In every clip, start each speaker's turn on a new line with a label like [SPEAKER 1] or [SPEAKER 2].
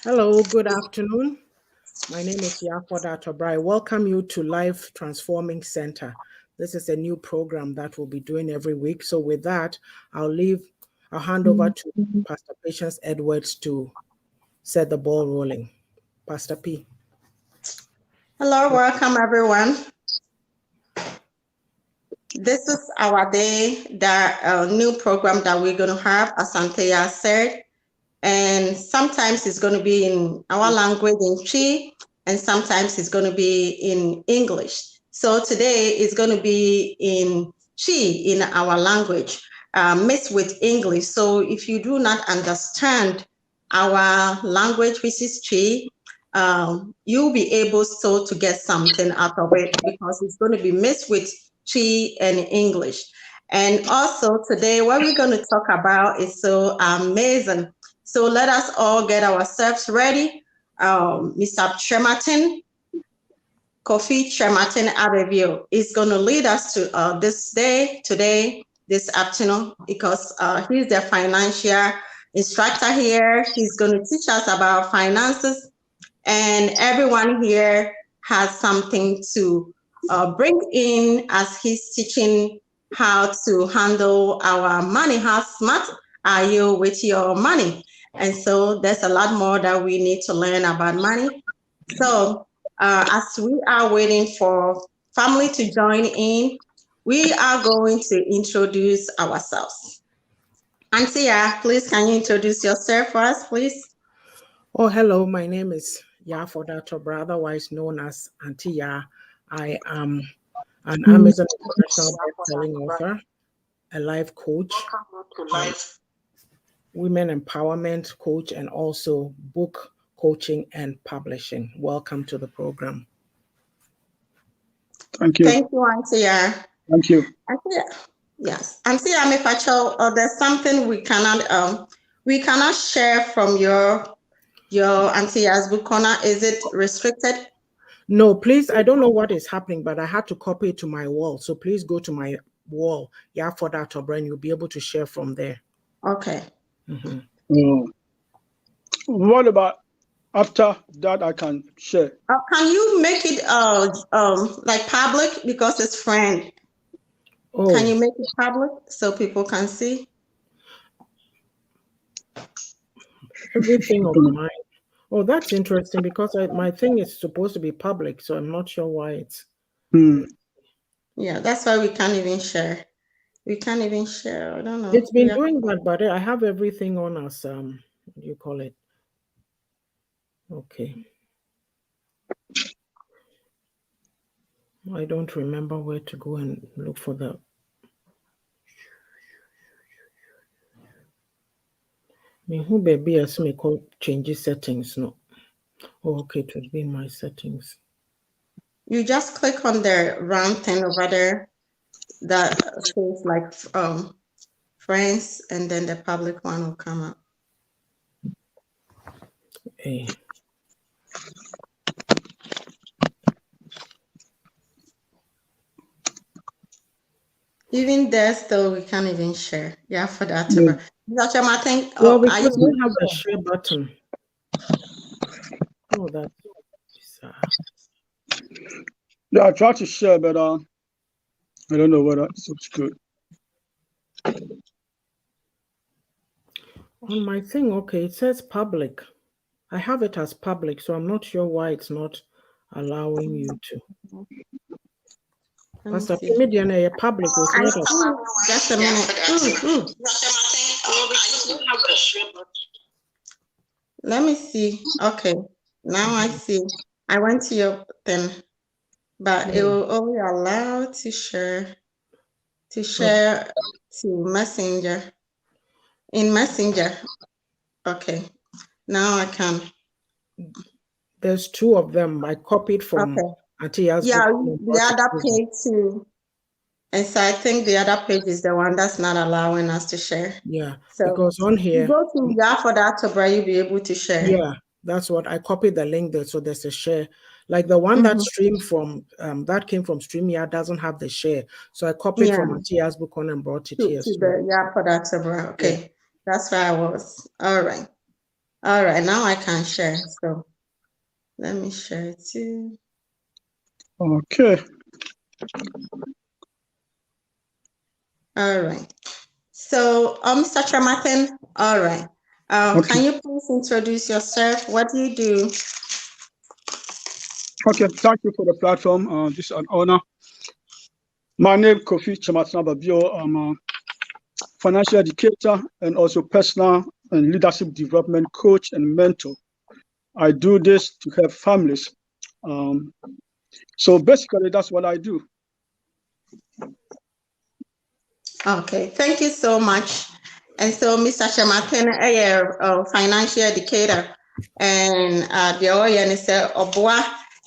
[SPEAKER 1] Hello, good afternoon. My name is YAA'S. I welcome you to Life Transforming Center. This is a new program that we'll be doing every week. So with that, I'll hand over to Pastor Patience Edwards to set the ball rolling. Pastor P.
[SPEAKER 2] Hello, welcome everyone. This is our day, that new program that we're going to have, as Anthea said. And sometimes it's going to be in our language in Chi, and sometimes it's going to be in English. So today is going to be in Chi, in our language, mixed with English. So if you do not understand our language, which is Chi, you'll be able still to get something out of it, because it's going to be mixed with Chi and English. And also today, what we're going to talk about is so amazing. So let us all get ourselves ready. Mr. Tremartin, Kofi Tremartin Abevio, is going to lead us to this day, today, this afternoon, because he's the financial instructor here. He's going to teach us about finances, and everyone here has something to bring in as he's teaching how to handle our money. How smart are you with your money? And so there's a lot more that we need to learn about money. So as we are waiting for family to join in, we are going to introduce ourselves. Antia, please, can you introduce yourself for us, please?
[SPEAKER 1] Oh, hello. My name is YAA'S, otherwise known as Auntie Ya. I am an Amazon international best-selling author, a life coach, women empowerment coach, and also book coaching and publishing. Welcome to the program.
[SPEAKER 3] Thank you.
[SPEAKER 2] Thank you, Antia.
[SPEAKER 3] Thank you.
[SPEAKER 2] Antia, yes. Antia, there's something we cannot share from your Antia's book corner. Is it restricted?
[SPEAKER 1] No, please. I don't know what is happening, but I had to copy it to my wall. So please go to my wall, YAA'S, and you'll be able to share from there.
[SPEAKER 2] Okay.
[SPEAKER 1] Mm-hmm.
[SPEAKER 3] What about after that? I can share.
[SPEAKER 2] Can you make it like public, because it's friend?
[SPEAKER 1] Oh.
[SPEAKER 2] Can you make it public so people can see?
[SPEAKER 1] Everything of mine. Oh, that's interesting, because my thing is supposed to be public, so I'm not sure why it's.
[SPEAKER 2] Yeah, that's why we can't even share. We can't even share. I don't know.
[SPEAKER 1] It's been doing that, but I have everything on as what do you call it? Okay. I don't remember where to go and look for the. Who baby as me call change settings? No. Oh, okay, it would be in my settings.
[SPEAKER 2] You just click on the round thing over there that says like friends, and then the public one will come up.
[SPEAKER 1] Hey.
[SPEAKER 2] Even there, still we can't even share. Yeah, for that. Dr. Martin,
[SPEAKER 1] well, because we have a share button. Oh, that's bizarre.
[SPEAKER 3] Yeah, I tried to share, but I don't know whether it's good.
[SPEAKER 1] On my thing, okay, it says public. I have it as public, so I'm not sure why it's not allowing you to. Pastor Pimidiana, public was not.
[SPEAKER 2] Just a minute. Let me see. Okay, now I see. I went to your thing, but it will only allow to share to Messenger. In Messenger. Okay, now I can.
[SPEAKER 1] There's two of them. I copied from Auntie Ya's
[SPEAKER 2] Yeah,
[SPEAKER 1] book.
[SPEAKER 2] the other page too. And so I think the other page is the one that's not allowing us to share.
[SPEAKER 1] Yeah,
[SPEAKER 2] so
[SPEAKER 1] because on here,
[SPEAKER 2] you go to YAA'S, you'll be able to share.
[SPEAKER 1] Yeah, that's what I copied the link there. So there's a share. Like the one that streamed from that came from StreamYard doesn't have the share. So I copied from Auntie Ya's book and brought it here.
[SPEAKER 2] To the YAA'S. Okay, that's where I was. All right. All right, now I can share. So let me share it too.
[SPEAKER 3] Okay.
[SPEAKER 2] All right. So, Mr. Tremartin, all right.
[SPEAKER 3] Okay.
[SPEAKER 2] Can you please introduce yourself? What do you do?
[SPEAKER 3] Okay. Thank you for the platform. This is an honor. My name is Kofi Tremartin Ababio. I'm a financial educator and also personal and leadership development coach and mentor. I do this to help families. So basically, that's what I do.
[SPEAKER 2] Okay, thank you so much. And so, Mr. Shemakin, a financial educator, and the oil is Obwa,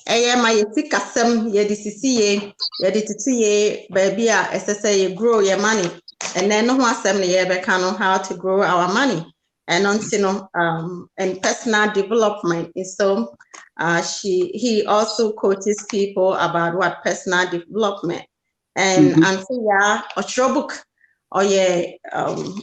[SPEAKER 2] my yetikasem, yedisiye, yedititiye, baby, as I say, you grow your money. And then no one assembly, how to grow our money. And on, and personal development. And so, he also coaches people about what personal development. And Antia, a book. Oye,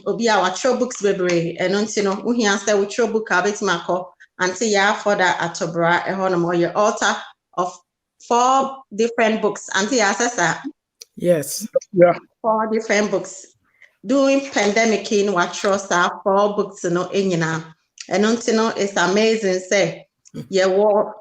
[SPEAKER 2] obi a watwerɛ books bebree ɛno nti no wohia sɛ wotwerɛ book a wobɛtumi akɔ ante yɛafɔ da atɔbra ɛhɔ nom ɔyɛ author of 4 different books ante yɛasɛ saa.
[SPEAKER 1] Yes.
[SPEAKER 3] Yeah.
[SPEAKER 2] 4 different books. During pandemic in watwerɛ saa 4 books no nyinaa ɛno nti no it's amazing sɛ yɛwɔ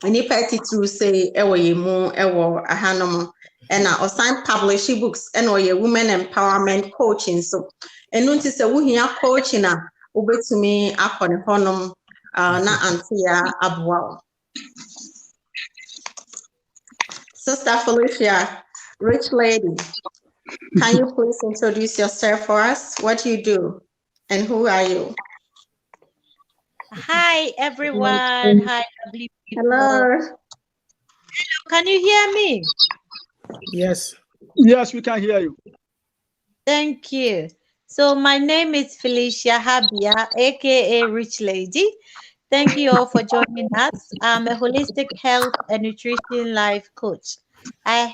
[SPEAKER 2] nnipa titiri sɛ ɛwɔ yɛn mu ɛwɔ ahanom. And I sign publishing books and or your women empowerment coaching. So and notice that we here coaching ube to me up on honum na antia abwao. Sister Felicia, rich lady, can you please introduce yourself for us? What you do and who are you?
[SPEAKER 4] Hi everyone. Hi lovely people.
[SPEAKER 2] Hello.
[SPEAKER 4] Can you hear me?
[SPEAKER 1] Yes.
[SPEAKER 3] Yes, we can hear you.
[SPEAKER 4] Thank you. So my name is Felicia Habia, aka Rich Lady. Thank you all for joining us. I'm a holistic health and nutrition life coach. I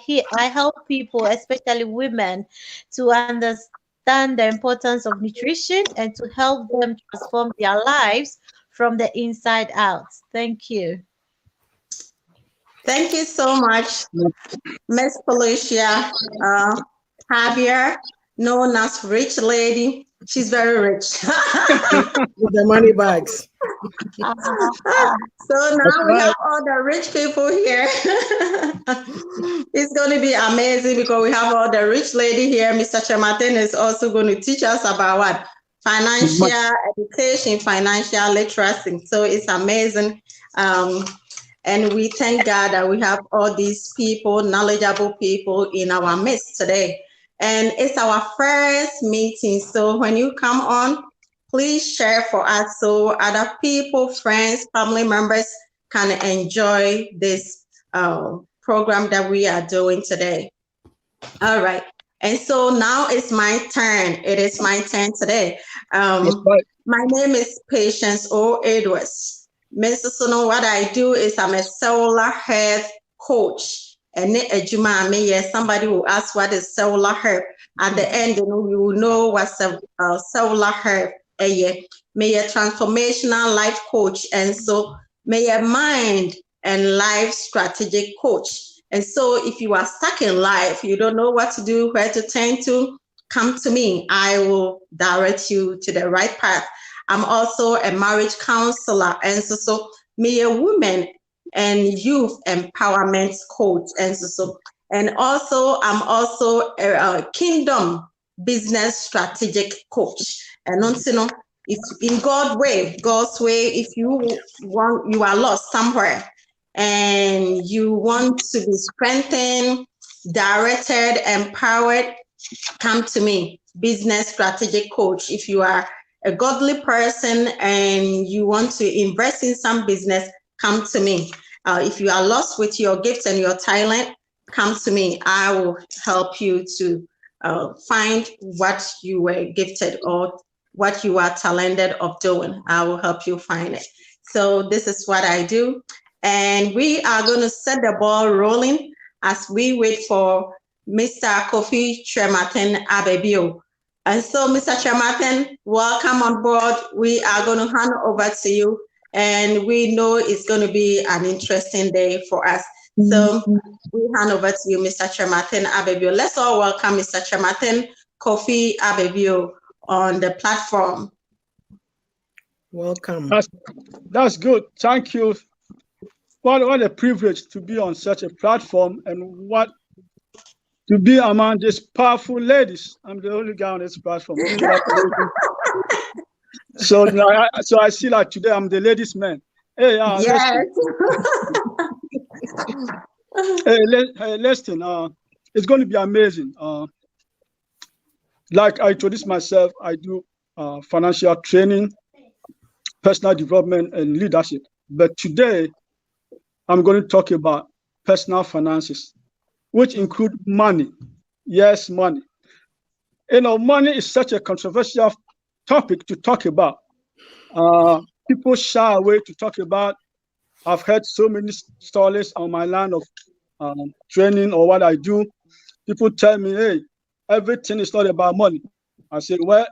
[SPEAKER 4] help people, especially women, to understand the importance of nutrition and to help them transform their lives from the inside out. Thank you.
[SPEAKER 2] Thank you so much, Miss Felicia Javier, known as Rich Lady. She's very rich.
[SPEAKER 1] With the money bags.
[SPEAKER 2] So now we have all the rich people here. It's going to be amazing because we have all the rich lady here. Mr. Tremartin is also going to teach us about what? Financial education, financial literacy. So it's amazing. And we thank God that we have all these people, knowledgeable people in our midst today. And it's our first meeting. So when you come on, please share for us so other people, friends, family members can enjoy this program that we are doing today. All right. And so now it's my turn. It is my turn today. My name is Patience O. Edwards. Mr. Sono, what I do is I'm a cellular health coach. And somebody will ask what is cellular health. At the end, you will know what's cellular health. May a transformational life coach. And so may a mind and life strategic coach. And so if you are stuck in life, you don't know what to do, where to turn to, come to me. I will direct you to the right path. I'm also a marriage counselor, and so me a woman and youth empowerment coach, and also I'm also a kingdom business strategic coach. And also, if in God's way, if you are lost somewhere and you want to be strengthened, directed, empowered, come to me, business strategic coach. If you are a godly person and you want to invest in some business, come to me. If you are lost with your gifts and your talent, come to me. I will help you to find what you were gifted or what you are talented of doing. I will help you find it. So this is what I do. And we are going to set the ball rolling as we wait for Mr. Kofi Tremartin Ababio And so, Mr. Chairman, welcome on board. We are going to hand over to you, and we know it's going to be an interesting day for us. So we hand over to you, Mr. Chairman Abebio. Let's all welcome Mr. Chairman Kofi Abebio on the platform.
[SPEAKER 1] Welcome.
[SPEAKER 3] That's good. Thank you. What a privilege to be on such a platform, and what to be among these powerful ladies. I'm the only guy on this platform. So I see like today I'm the ladies' man. Hey,
[SPEAKER 2] yes.
[SPEAKER 3] Listen, it's going to be amazing. Like I introduced myself, I do financial training, personal development, and leadership. But today, I'm going to talk about personal finances, which include money. Yes, money. You know, money is such a controversial topic to talk about. People shy away to talk about. I've heard so many stories on my line of training or what I do. People tell me, hey, everything is not about money. I say, well,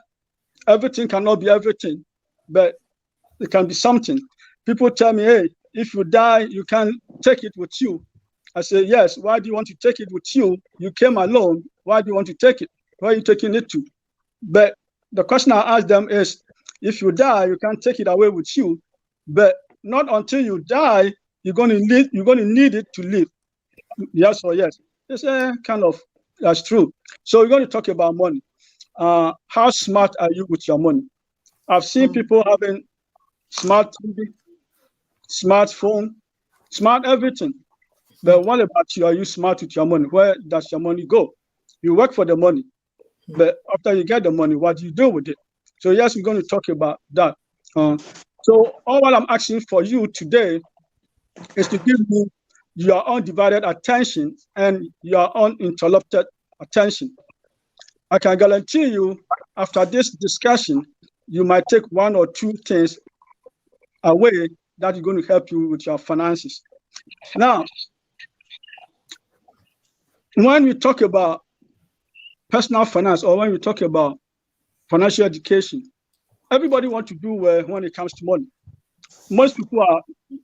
[SPEAKER 3] everything cannot be everything, but it can be something. People tell me, hey, if you die, you can take it with you. I say, yes, why do you want to take it with you? You came alone. Why do you want to take it? Where are you taking it to? But the question I ask them is, if you die, you can take it away with you, but not until you die, you're going to need it to live. Yes or yes? It's kind of, that's true. So we're going to talk about money. How smart are you with your money? I've seen people having smart TV, smartphone, smart everything. But what about you? Are you smart with your money? Where does your money go? You work for the money, but after you get the money, what do you do with it? So yes, we're going to talk about that. So all what I'm asking for you today is to give me your undivided attention and your uninterrupted attention. I can guarantee you, after this discussion, you might take one or two things away that is going to help you with your finances. Now, when we talk about personal finance, or when we talk about financial education, everybody wants to do well when it comes to money. Most people are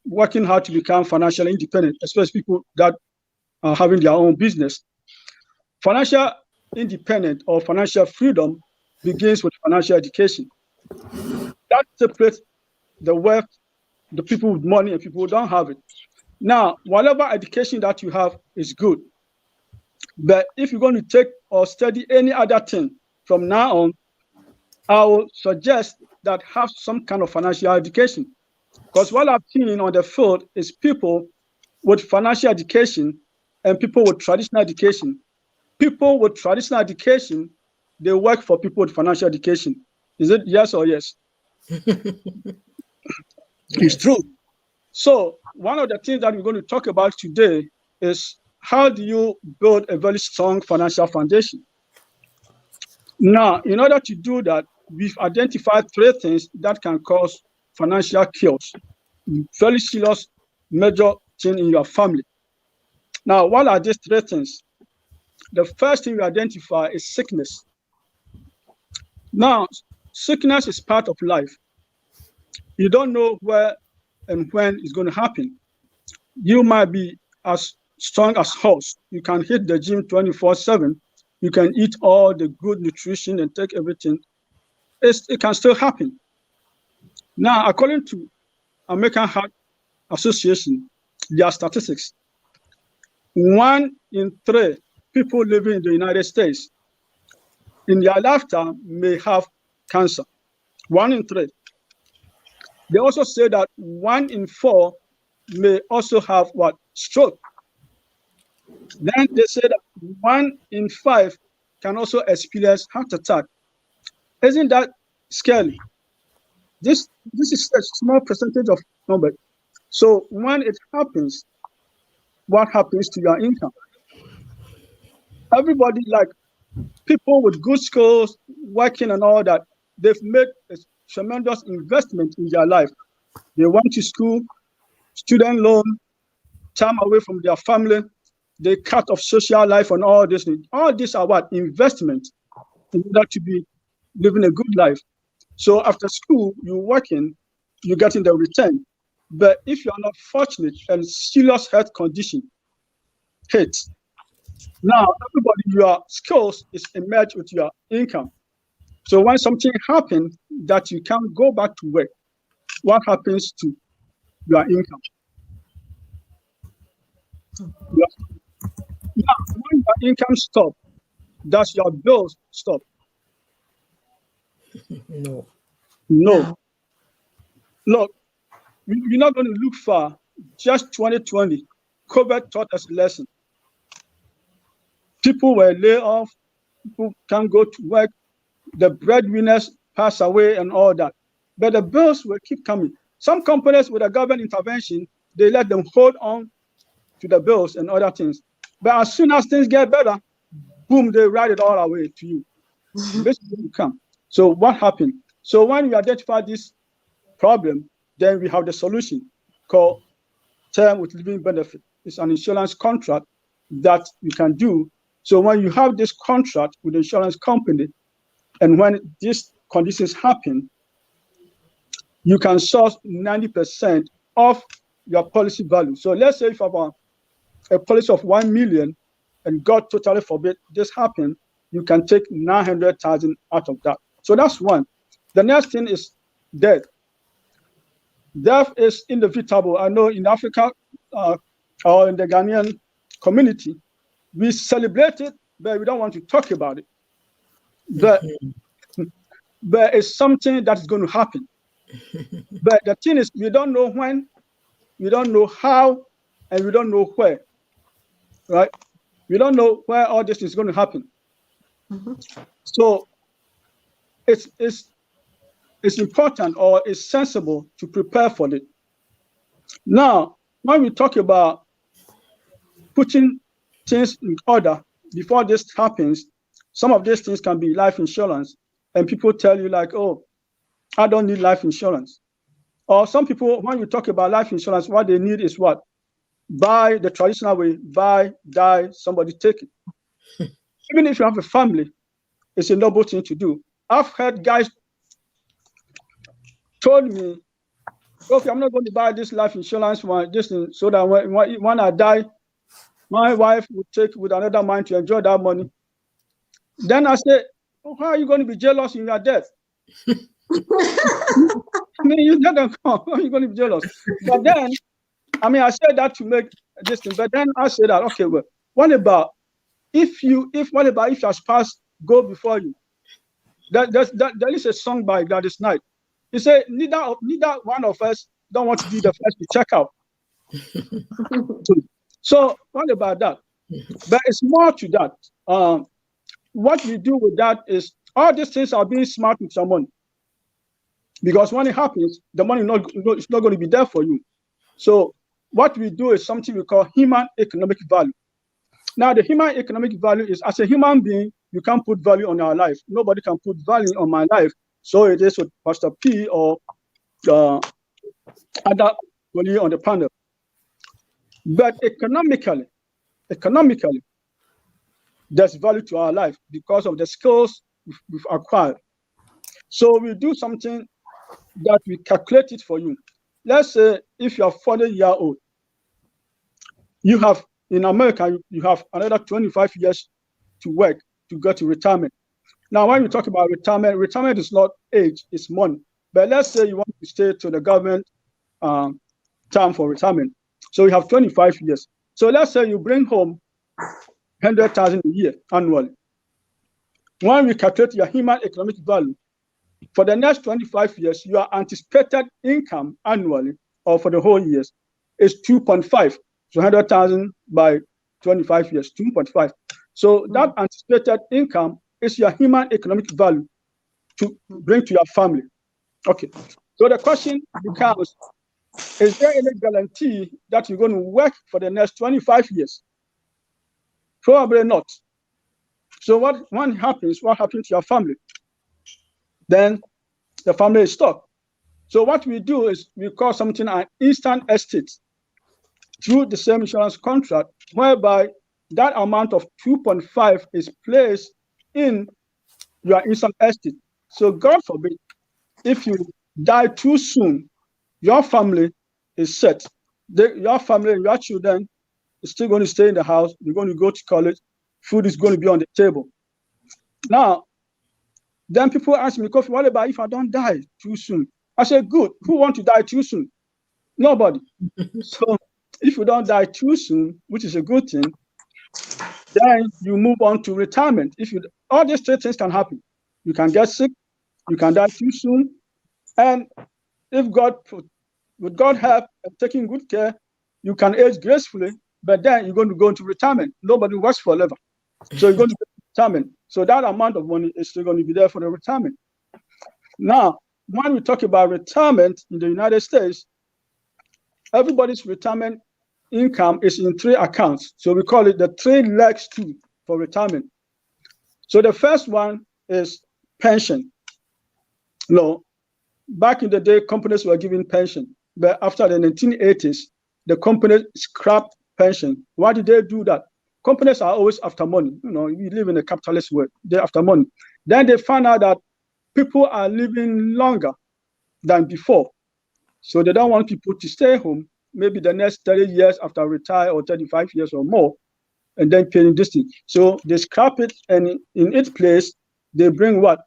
[SPEAKER 3] working hard to become financially independent, especially people that are having their own business. Financial independence or financial freedom begins with financial education. That separates the wealth, the people with money and people who don't have it. Now, whatever education that you have is good. But if you're going to take or study any other thing from now on, I will suggest that have some kind of financial education. Because what I've seen on the field is people with financial education and people with traditional education. People with traditional education, they work for people with financial education. Is it yes or yes? It's true. So one of the things that we're going to talk about today is how do you build a very strong financial foundation? Now, in order to do that, we've identified 3 things that can cause financial chaos. Very serious, major thing in your family. Now, what are these 3 things? The first thing we identify is sickness. Now, sickness is part of life. You don't know where and when it's going to happen. You might be as strong as horse. You can hit the gym 24/7. You can eat all the good nutrition and take everything. It can still happen. Now, according to American Heart Association, their statistics, 1 in 3 people living in the United States in their lifetime may have cancer. 1 in 3. They also say that 1 in 4 may also have what? Stroke. Then they say that 1 in 5 can also experience heart attack. Isn't that scary? This is a small percentage of number. So when it happens, what happens to your income? Everybody, like people with good skills, working and all that, they've made a tremendous investment in their life. They went to school, student loan, time away from their family, they cut off social life and all this. All these are what? Investment in order to be living a good life. So after school, you're working, you're getting the return. But if you're not fortunate and serious health condition hits, now everybody, your skills is emerged with your income. So when something happens that you can't go back to work, what happens to your income? Now, when your income stop, does your bills stop?
[SPEAKER 1] No.
[SPEAKER 3] No. Look, you're not going to look far. Just 2020, COVID taught us a lesson. People were laid off. People can't go to work. The breadwinners pass away and all that. But the bills will keep coming. Some companies with a government intervention, they let them hold on to the bills and other things. But as soon as things get better, boom, they write it all away to you. Basically, you come. So what happened? So when we identify this problem, then we have the solution called term with living benefit. It's an insurance contract that you can do. So when you have this contract with the insurance company, and when these conditions happen, you can source 90% of your policy value. So let's say if you have a policy of 1 million, and God totally forbid this happen, you can take 900,000 out of that. So that's one. The next thing is death. Death is inevitable. I know in Africa or in the Ghanaian community, we celebrate it, but we don't want to talk about it. But it's something that's going to happen. But the thing is, we don't know when, we don't know how, and we don't know where. Right? We don't know where all this is going to happen. So it's important or it's sensible to prepare for it. Now, when we talk about putting things in order before this happens, some of these things can be life insurance. And people tell you like, oh, I don't need life insurance. Or some people, when you talk about life insurance, what they need is what? Buy the traditional way, buy, die, somebody take it. Even if you have a family, it's a noble thing to do. I've heard guys told me, okay, I'm not going to buy this life insurance for this thing, so that when I die, my wife will take with another man to enjoy that money. Then I say, oh, how are you going to be jealous in your death? I mean, you let them come. How are you going to be jealous? But then, I mean, I said that to make this thing, but then I said that, okay, well, what about if your spouse go before you? There is a song by Gladys Knight. He said, neither one of us don't want to be the first to check out. So what about that? But it's more to that. What we do with that is all these things are being smart with someone. Because when it happens, the money is not going to be there for you. So what we do is something we call human economic value. Now, the human economic value is, as a human being, you can't put value on our life. Nobody can put value on my life. So it is with Pastor P or other colleague on the panel. But economically, there's value to our life because of the skills we've acquired. So we do something that we calculate it for you. Let's say if you are 40-year-old, you have, in America, you have another 25 years to work to go to retirement. Now, when we talk about retirement is not age, it's money. But let's say you want to stay to the government term for retirement. So you have 25 years. So let's say you bring home 100,000 a year annually. When we calculate your human economic value, for the next 25 years, your anticipated income annually, or for the whole years, is 2.5. So 100,000 by 25 years, 2.5. So that anticipated income is your human economic value to bring to your family. Okay. So the question becomes, is there any guarantee that you're going to work for the next 25 years? Probably not. So what happens to your family? Then the family is stuck. So what we do is we call something an instant estate through the same insurance contract, whereby that amount of 2.5 is placed in your instant estate. So God forbid, if you die too soon, your family is set. Your family and your children is still going to stay in the house. You're going to go to college. Food is going to be on the table. Now, then people ask me, Kofi, what about if I don't die too soon? I said, good. Who want to die too soon? Nobody. So if you don't die too soon, which is a good thing, then you move on to retirement. All these three things can happen. You can get sick, you can die too soon, and if with God help and taking good care, you can age gracefully, but then you're going to go into retirement. Nobody works forever. So you're going to go to retirement. So that amount of money is still going to be there for the retirement. Now, when we talk about retirement in the United States, everybody's retirement income is in 3 accounts. So we call it the 3 legs stool for retirement. So the first one is pension. Back in the day, companies were giving pension, but after the 1980s, the companies scrapped pension. Why did they do that? Companies are always after money. We live in a capitalist world. They're after money. Then they found out that people are living longer than before. So they don't want people to stay home, maybe the next 30 years after retire, or 35 years or more, and then paying this thing. So they scrap it, and in its place, they bring what?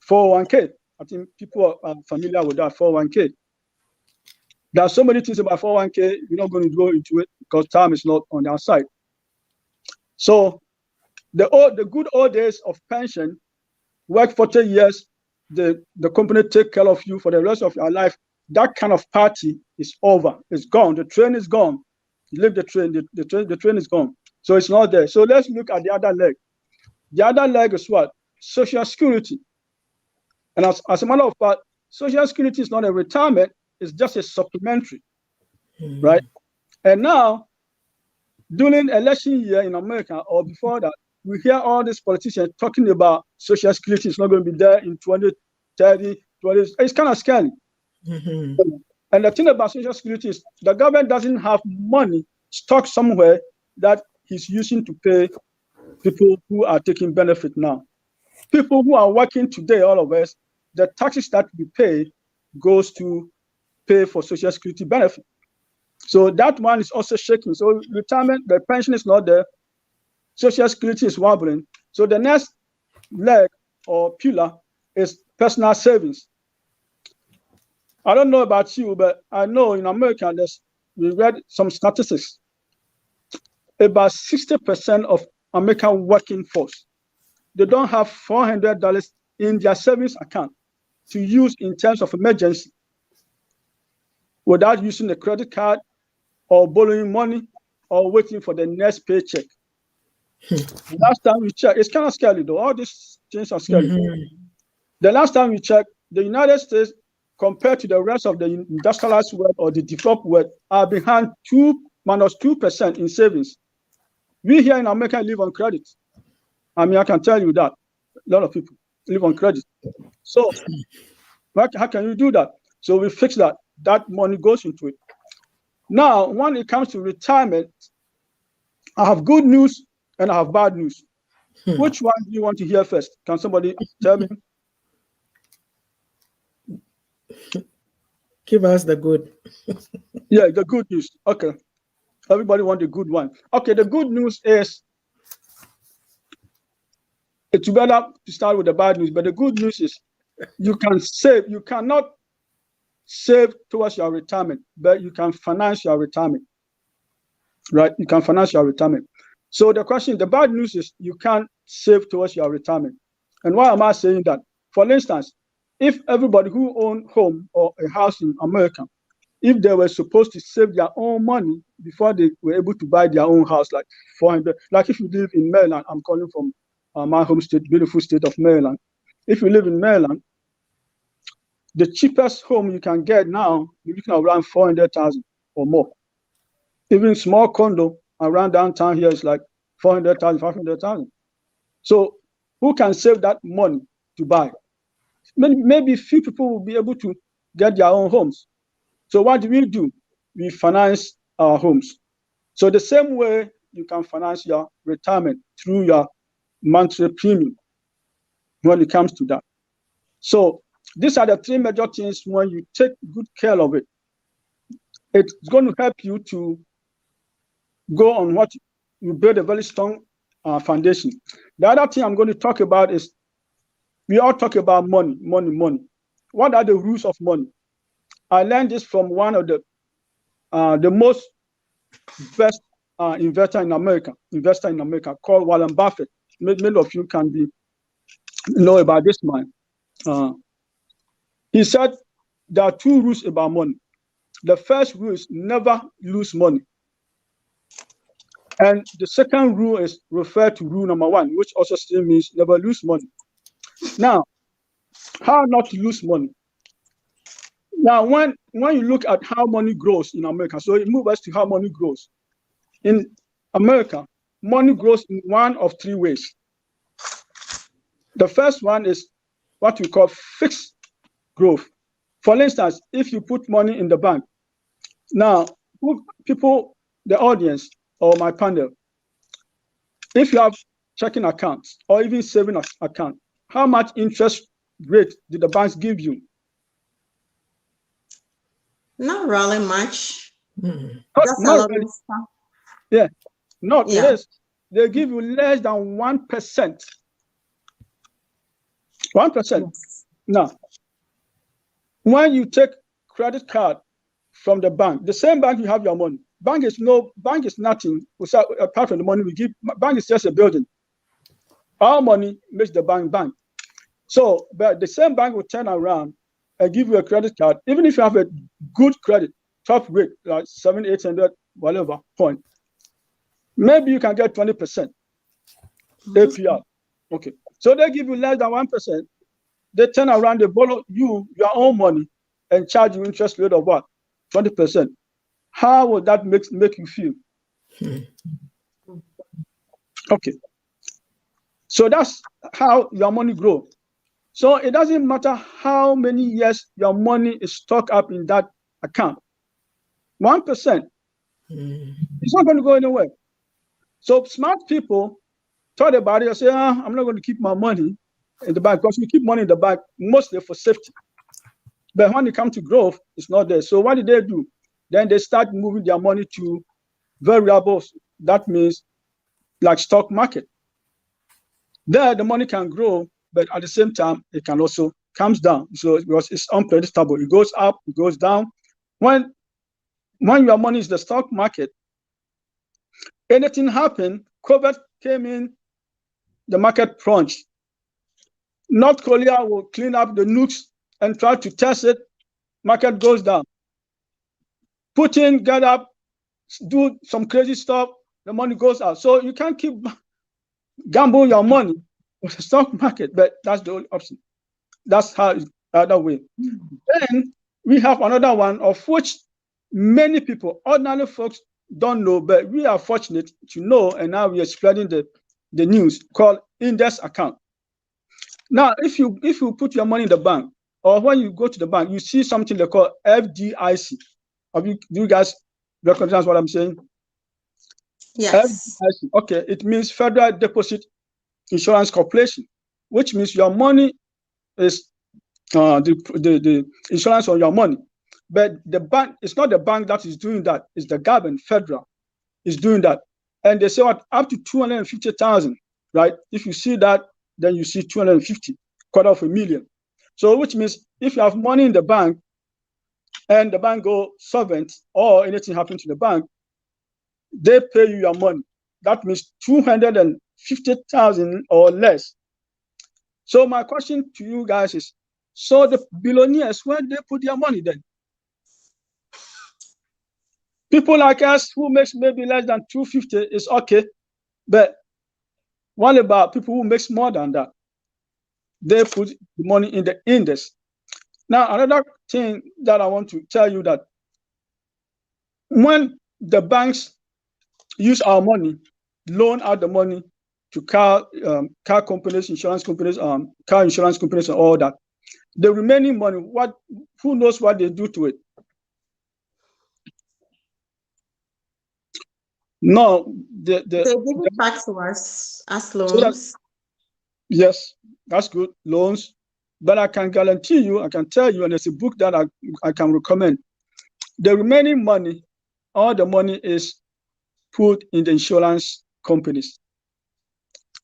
[SPEAKER 3] 401k. I think people are familiar with that 401k. There are so many things about 401k. We're not going to go into it because time is not on our side. So the good old days of pension, work 40 years, the company take care of you for the rest of your life. That kind of party is over. It's gone. The train is gone. You leave the train. The train is gone. So it's not there. So let's look at the other leg. The other leg is what? Social Security. And as a matter of fact, Social Security is not a retirement. It's just a supplementary, right? And now, during election year in America or before that, we hear all these politicians talking about Social Security is not going to be there in 2030, 20. It's kind of scary. And the thing about Social Security is the government doesn't have money stuck somewhere that he's using to pay people who are taking benefit now. People who are working today, all of us, the taxes that we pay goes to pay for Social Security benefit. So that one is also shaking. So retirement, the pension is not there. Social Security is wobbling. So the next leg or pillar is personal savings. I don't know about you, but I know in America, we read some statistics. About 60% of American working force, they don't have $400 in their savings account to use in terms of emergency without using a credit card or borrowing money or waiting for the next paycheck. Last time we checked, it's kind of scary though. All these things are scary. The last time we checked, the United States, compared to the rest of the industrialized world or the developed world, are behind -2% in savings. We here in America live on credit. I mean, I can tell you that a lot of people live on credit. So how can you do that? So we fix that. That money goes into it. Now, when it comes to retirement, I have good news and I have bad news. Which one do you want to hear first? Can somebody tell me?
[SPEAKER 1] Give us the good.
[SPEAKER 3] Yeah, the good news. Okay. Everybody wants the good one. Okay, the good news is, it's better to start with the bad news, but the good news is you can save. You cannot save towards your retirement, but you can finance your retirement, right? You can finance your retirement. So the bad news is you can't save towards your retirement. And why am I saying that? For instance, if everybody who own home or a house in America, if they were supposed to save their own money before they were able to buy their own house, like 400, like if you live in Maryland, I'm calling from my home state, beautiful state of Maryland. If you live in Maryland, the cheapest home you can get now, you're looking at around 400,000 or more. Even small condo around downtown here is like 400,000, 500,000. So who can save that money to buy? Maybe few people will be able to get their own homes. So what do? We finance our homes. So the same way you can finance your retirement through your monthly premium when it comes to that. So these are the three major things. When you take good care of it, it's going to help you to go on what you build a very strong foundation. The other thing I'm going to talk about is, we all talk about money. What are the rules of money? I learned this from one of the most best investor in America, called Warren Buffett. Many of you can know about this man. He said there are two rules about money. The first rule is never lose money. And the second rule is referred to rule number one, which also still means never lose money. Now, how not to lose money? Now, when you look at how money grows in America, so it moves us to how money grows. In America, money grows in one of three ways. The first one is what we call fixed growth. For instance, if you put money in the bank, now, people, the audience or my panel, if you have checking accounts or even saving account, how much interest rate did the banks give you?
[SPEAKER 2] Not really much.
[SPEAKER 1] Mm.
[SPEAKER 2] Just a lot of stuff.
[SPEAKER 3] Yeah, no,
[SPEAKER 2] Yeah.
[SPEAKER 3] it is. They give you less than 1%. 1%.
[SPEAKER 2] Yes.
[SPEAKER 3] Now, when you take credit card from the bank, the same bank you have your money. Bank is nothing apart from the money we give. Bank is just a building. Our money makes the bank. So, but the same bank will turn around and give you a credit card, even if you have a good credit, top rate, like 700, 800, whatever point. Maybe you can get 20% APR. Okay. So they give you less than 1%. They turn around, they borrow you your own money and charge you interest rate of what? 20%. How would that make you feel? Okay. So that's how your money grows. So it doesn't matter how many years your money is stocked up in that account. 1%. It's not going to go anywhere. So smart people thought about it and say, I'm not going to keep my money in the bank, because we keep money in the bank mostly for safety. But when it comes to growth, it's not there. So what did they do? Then they start moving their money to variables. That means like stock market. There, the money can grow, but at the same time, it can also comes down. So because it's unpredictable, it goes up, it goes down. When your money is the stock market, anything happened, COVID came in, the market plunged. North Korea will clean up the nukes and try to test it, market goes down. Putin get up, do some crazy stuff, the money goes out. So you can't keep gamble your money with the stock market, but that's the only option. That's how it's the other way. Then we have another one of which many people, ordinary folks, don't know, but we are fortunate to know, and now we are spreading the news, called index account. Now, if you put your money in the bank, or when you go to the bank, you see something they call FDIC. Do you guys recognize what I'm saying?
[SPEAKER 2] Yes.
[SPEAKER 3] FDIC. Okay, it means Federal Deposit Insurance Corporation, which means your money is the insurance on your money. But the bank, it's not the bank that is doing that, it's the government, federal, is doing that. And they say what, up to 250,000, right? If you see that, then you see 250, $250,000. So which means if you have money in the bank and the bank go solvent or anything happens to the bank, they pay you your money. That means 250,000 or less. So my question to you guys is, so the billionaires, where they put their money then? People like us who makes maybe less than 250 is okay, but what about people who makes more than that? They put the money in the index. Now, another thing that I want to tell you, that when the banks use our money, loan out the money to car companies, insurance companies, car insurance companies, and all that, the remaining money, who knows what they do to it? No,
[SPEAKER 2] They give it back to us as loans.
[SPEAKER 3] Yes, that's good. Loans. But I can guarantee you, I can tell you, and there's a book that I can recommend. The remaining money, all the money is put in the insurance companies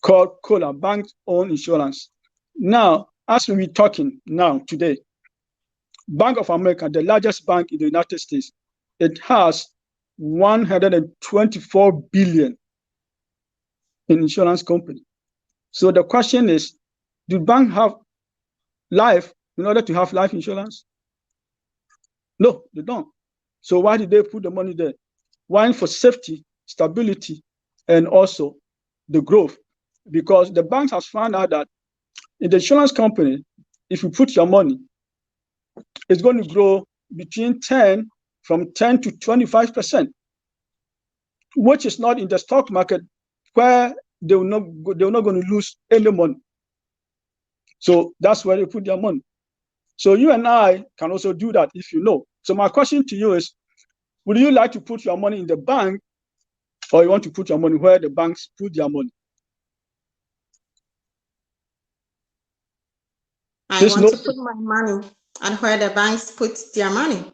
[SPEAKER 3] called COLA, bank-owned insurance. Now, as we're talking now, today, Bank of America, the largest bank in the United States, it has 124 billion in insurance company. So the question is, do banks have life in order to have life insurance? No, they don't. So why did they put the money there? One, for safety, stability, and also the growth. Because the banks has found out that in the insurance company, if you put your money, it's going to grow from 10 to 25%, which is not in the stock market where they're not going to lose any money. So that's where they put their money. So you and I can also do that if you know. So my question to you is, would you like to put your money in the bank, or you want to put your money where the banks put their money?
[SPEAKER 2] I want to put my money and where the banks put their money.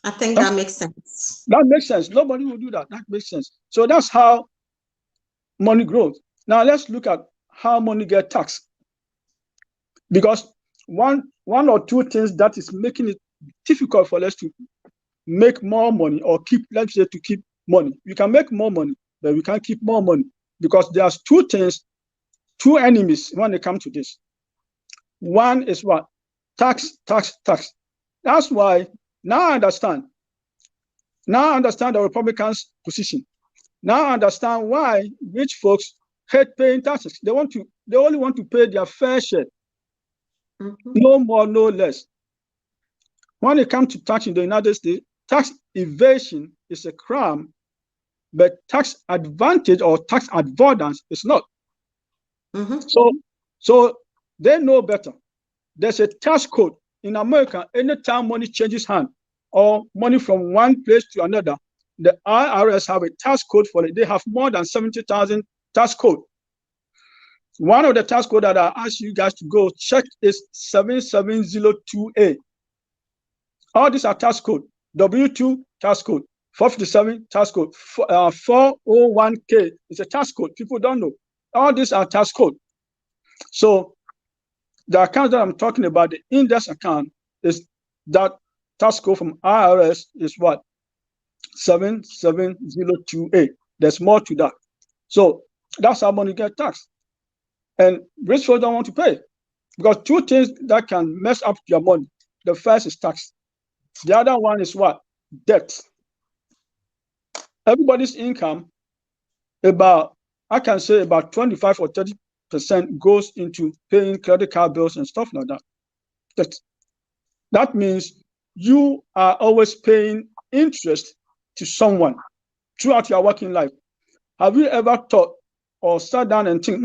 [SPEAKER 2] I think that makes sense.
[SPEAKER 3] That makes sense. Nobody will do that. That makes sense. So that's how money grows. Now let's look at how money gets taxed. Because one or two things that is making it difficult for us to make more money or let's say to keep money. We can make more money, but we can't keep more money because there's two two enemies when it comes to this. One is what? Tax. That's why now I understand. Now I understand the Republicans' position. Now I understand why rich folks hate paying taxes. They only want to pay their fair share. Mm-hmm. No more, no less. When it comes to tax in the United States, tax evasion is a crime, but tax advantage or tax avoidance is not. Mm-hmm. So they know better. There's a tax code in America. Anytime money changes hand or money from one place to another, the IRS have a tax code for it. They have more than 70,000 tax code. One of the tax code that I ask you guys to go check is 7702A. All these are tax code. W2 tax code, 457 tax code, 401K is a tax code. People don't know. All these are tax code. So the account that I'm talking about, the index account, is that tax code from IRS is what? 7702A. There's more to that. So that's how money gets taxed. And rich folks don't want to pay because two things that can mess up your money. The first is tax. The other one is what? Debt. Everybody's income, I can say about 25 or 30% goes into paying credit card bills and stuff like that. That means you are always paying interest to someone throughout your working life. Have you ever thought or sat down and think,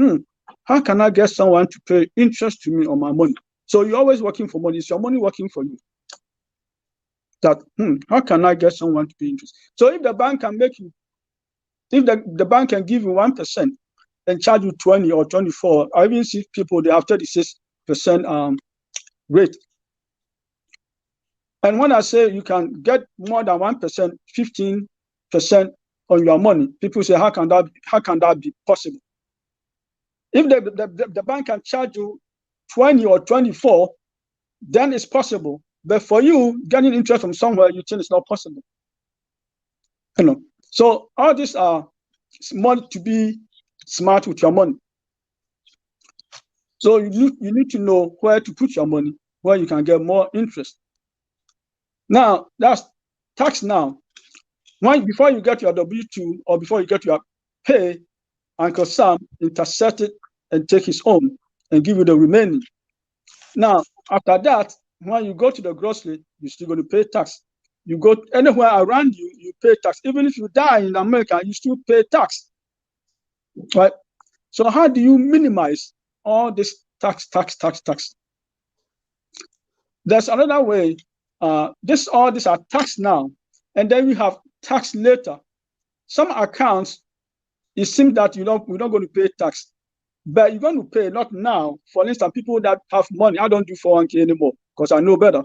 [SPEAKER 3] how can I get someone to pay interest to me on my money? So you're always working for money. Is your money working for you? That, how can I get someone to pay interest? So if the bank can make you, if the bank can give you 1% and charge you 20 or 24, I even see people, they have 36% rate. And when I say you can get more than 1%, 15% on your money, people say, how can that be possible? If the bank can charge you 20 or 24, then it's possible. But for you, getting interest from somewhere, you think it's not possible. So all these are smart to be smart with your money. So you need to know where to put your money, where you can get more interest. Now, that's tax now. Before you get your W-2 or before you get your pay, Uncle Sam intercept it and take his own and give you the remaining. Now, after that, when you go to the grocery, you're still going to pay tax. You go anywhere around you, you pay tax. Even if you die in America, you still pay tax. Right? So how do you minimize all this tax? There's another way. All these are tax now, and then we have tax later. Some accounts, it seems that we're not going to pay tax. But you're going to pay, not now. For instance, people that have money, I don't do 401k anymore because I know better.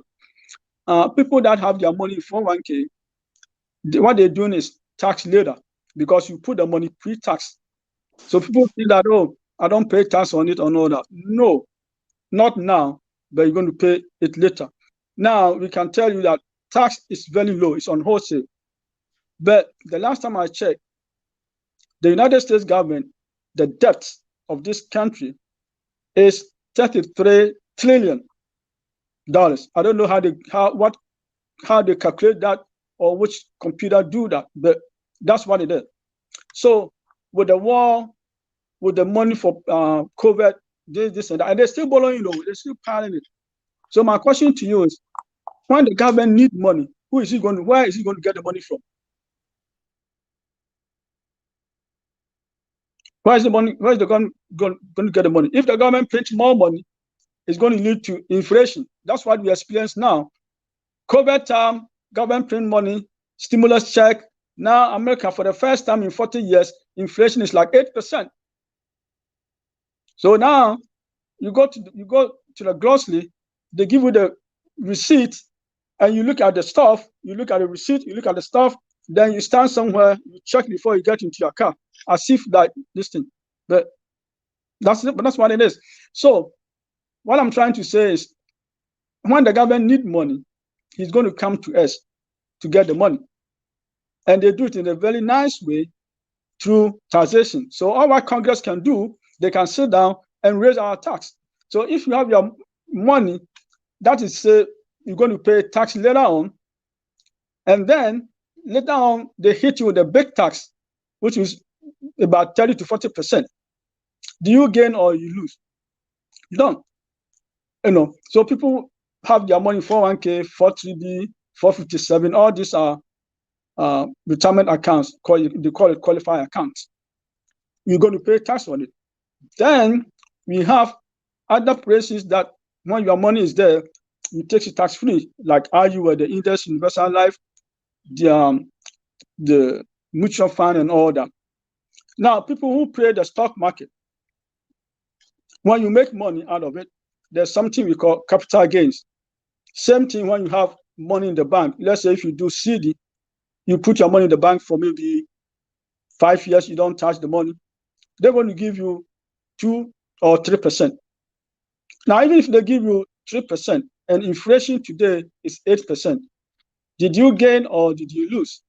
[SPEAKER 3] People that have their money in 401k, what they're doing is tax later because you put the money pre-tax. So people think that, oh, I don't pay tax on it or no that. No, not now, but you're going to pay it later. Now, we can tell you that tax is very low. It's on wholesale. But the last time I checked, the United States government, the debt of this country is $33 trillion. I don't know how they calculate that or which computer do that, but that's what it is. So with the war, with the money for COVID, this and that, and they're still borrowing, they're still piling it. So my question to you is, when the government needs money, where is he going to get the money from? Where is the government going to get the money? If the government prints more money, it's going to lead to inflation. That's what we experience now. COVID time, government print money, stimulus check. Now America, for the first time in 40 years, inflation is like 8%. So now you go to the grocery, they give you the receipt, and you look at the stuff, you look at the receipt, you look at the stuff, then you stand somewhere, you check before you get into your car, as if like this thing. But that's what it is. So what I'm trying to say is, when the government needs money, he's going to come to us to get the money. And they do it in a very nice way through taxation. So all what Congress can do, they can sit down and raise our tax. So if you have your money, that is say you're going to pay tax later on, and then later on they hit you with a big tax, which is about 30 to 40%. Do you gain or you lose? You don't. So people have their money 401k, 403b, 457. All these are retirement accounts. They call it qualified accounts. You're going to pay tax on it. Then we have other places that when your money is there, you take it tax free, like IU, the Index Universal Life, the mutual fund, and all that. Now, people who play the stock market, when you make money out of it, there's something we call capital gains. Same thing when you have money in the bank. Let's say if you do CD, you put your money in the bank for maybe 5 years, you don't touch the money, they're going to give you 2 or 3%. Now, even if they give you 3% and inflation today is 8%, did you gain or did you lose?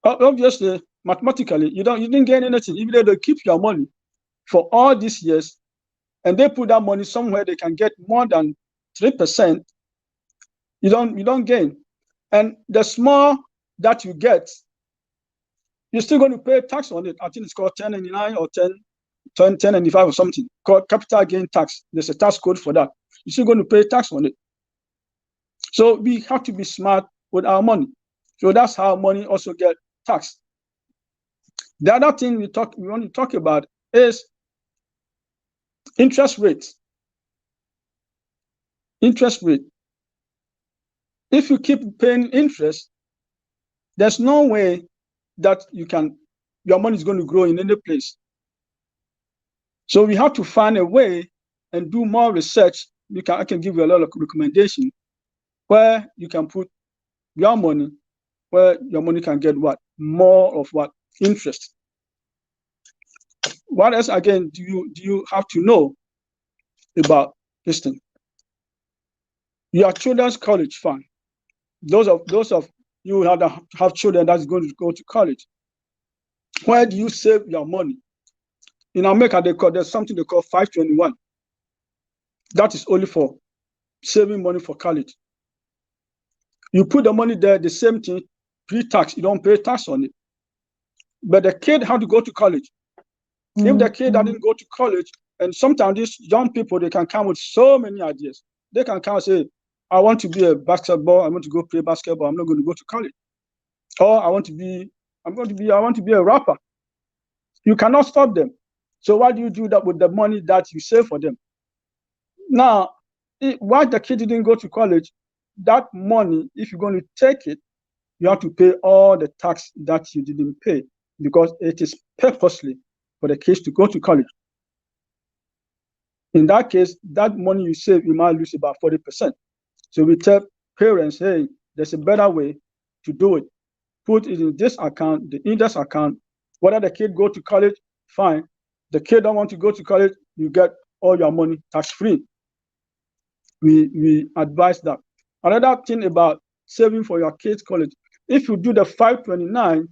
[SPEAKER 3] Obviously, mathematically, you didn't gain anything. Even though they keep your money for all these years and they put that money somewhere they can get more than 3%, you don't gain. And the small that you get, you're still going to pay tax on it. I think it's called 1099 or 1095 or something, called capital gain tax. There's a tax code for that. You're still going to pay tax on it. So we have to be smart with our money. So that's how money also get taxed. The other thing we want to talk about is interest rates. Interest rate. If you keep paying interest, there's no way that your money is going to grow in any place. So we have to find a way and do more research. I can give you a lot of recommendations where you can put your money, where your money can get what? More of what? Interest. What else again do you have to know about this thing? Your children's college fund. Those of you who have children that's going to go to college. Where do you save your money? In America, there's something they call 521. That is only for saving money for college. You put the money there, the same thing, pre-tax, you don't pay tax on it. But the kid had to go to college. If the kid didn't go to college, and sometimes these young people, they can come with so many ideas. They can come and say, I want to be a basketball, I want to go play basketball, I'm not going to go to college. Or I want to be a rapper. You cannot stop them. So why do you do that with the money that you save for them? Now, why the kid didn't go to college, that money, if you're going to take it, you have to pay all the tax that you didn't pay because it is purposely for the kids to go to college. In that case, that money you save, you might lose about 40%. So we tell parents, hey, there's a better way to do it. Put it in this account, the index account. Whether the kid go to college, fine. The kid don't want to go to college, you get all your money tax-free. We advise that. Another thing about saving for your kids' college, if you do the 529,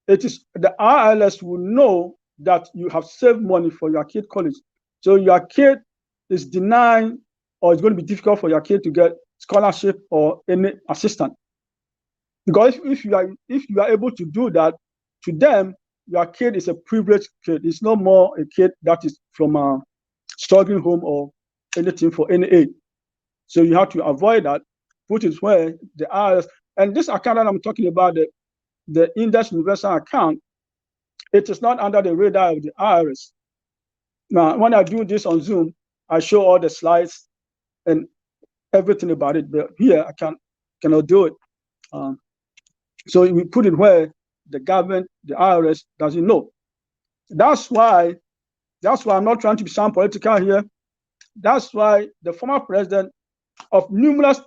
[SPEAKER 3] it is the IRS will know that you have saved money for your kid college. So your kid is denying, or it's going to be difficult for your kid to get scholarship or any assistance. Because if you are able to do that, to them, your kid is a privileged kid. It's no more a kid that is from a struggling home or anything for any aid. So you have to avoid that. Put it where the IRS, and this account that I'm talking about, the Index Universal account, it is not under the radar of the IRS. Now, when I do this on Zoom, I show all the slides and everything about it, but here I cannot do it. So we put it where the government, the IRS, doesn't know. That's why I'm not trying to sound political here. That's why the former president of numerous